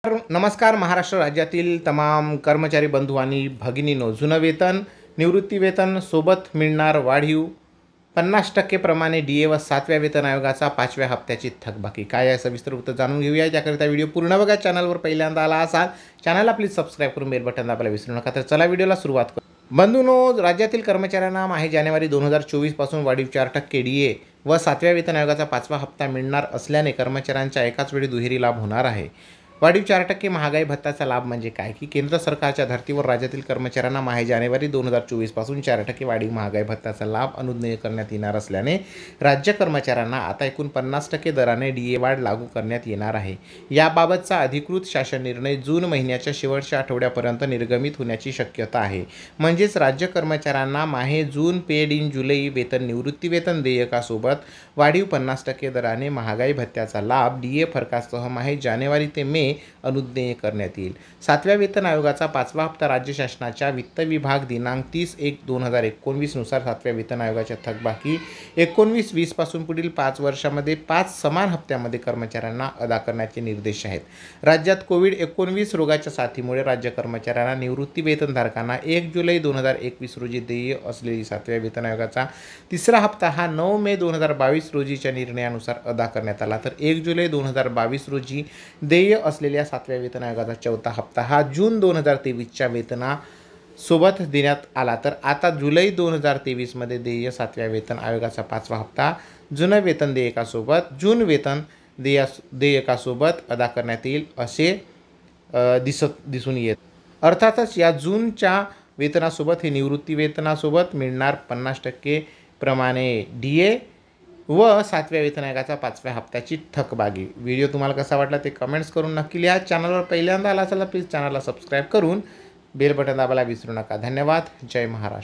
नमस्कार महाराष्ट्र राज्यातील तमाम कर्मचारी बंधू आणि भगिनींनो, जुनं वेतन, निवृत्ती वेतन सोबत मिळणार वाढीव 50% प्रमाणे DA व 7व्या वेतन आयोगाचा 5व्या हप्त्याची थकबाकी काय आहे सविस्तर वृत्त जाणून घेऊया। याकरिता व्हिडिओ पूर्ण बघा। चॅनलवर पहिल्यांदा आला असाल चॅनलला प्लीज सबस्क्राईब करून बेल बटन दाबायला विसरू नका। तर चला व्हिडिओला सुरुवात करू। बंधूंनो, राज्यातील कर्मचाऱ्यांना माहे जानेवारी 2024 पासून वाढीव 4% DA व 7व्या वेतन आयोगाचा 5वा हप्ता मिळणार असल्याने कर्मचाऱ्यांच्या एकाच वेळी दुहेरी लाभ होणार आहे। वाढीव 4% महागाई भत्त्याचा लाभ म्हणजे काय की केंद्र सरकारच्या धर्तीवर राज्यातील कर्मचाऱ्यांना माहे जानेवारी 2024 पासून 4% वाढीव महागाई भत्त्याचा लाभ अनुज्ञेय करण्यात येणार असल्याने राज्य कर्मचाऱ्यांना आता एकूण 50% दराने DA वाढ लागू करण्यात येणार आहे। याबाबतचा अधिकृत शासन निर्णय जून महिन्याच्या शेवटच्या आठवड्यापर्यंत निर्गमित होण्याची शक्यता आहे। म्हणजेच राज्य कर्मचाऱ्यांना माहे जून पेड इन जुलै वेतन निवृत्ती वेतन देयकासोबत वाढीव 50% दराने महागाई भत्त्याचा लाभ DA फरकासह माहे जानेवारी ते मे अनुज्ञेय करण्यात येईल। 7व्या वेतन आयोगाचा 5वा हप्ता राज्य शासनाच्या वित्त विभाग दिनांक 30/1/2019 नुसार 7व्या वेतन आयोगाच्या थकबाकी 19-20 पासून पुढील 5 वर्षांमध्ये 5 समान हप्त्यामध्ये कर्मचाऱ्यांना अदा करण्याचे निर्देश आहेत। राज्यात कोविड-19 रोगाच्या साथीमुळे राज्य कर्मचाऱ्यांना निवृत्ती वेतनधारकांना 1 जुलै 2021 रोजी देय असलेली 7व्या वेतन आयोगाचा तिसरा हप्ता हा 9 मे 2022 रोजीच्या निर्णयानुसार अदा करण्यात आला। तर 1 जुलै 2022 रोजी देय असलेल्या 7व्या वेतन आयोगाचा चौथा हप्ता हा जून 2023च्या वेतनासोबत देण्यात आला। तर आता जुलै 2023 मध्ये देय 7व्या वेतन आयोगाचा 5वा हप्ता जुनं वेतन देयकासोबत जून वेतन देयकासोबत अदा करण्यात येईल असे दिसून येत। अर्थातच या जूनच्या वेतनासोबत हे निवृत्ती वेतनासोबत मिळणार 50% प्रमाणे DA व 7व्या वेतन आयोगाचा 5व्या हप्त्याची थकबाकी। व्हिडिओ तुम्हाला कसा वाटला ते कमेंट्स करून नक्की लिहा। चॅनलवर पहिल्यांदा आला असाल तर प्लीज चॅनलला सबस्क्राईब करून बेल बटन दाबायला विसरू नका। धन्यवाद। जय महाराष्ट्र।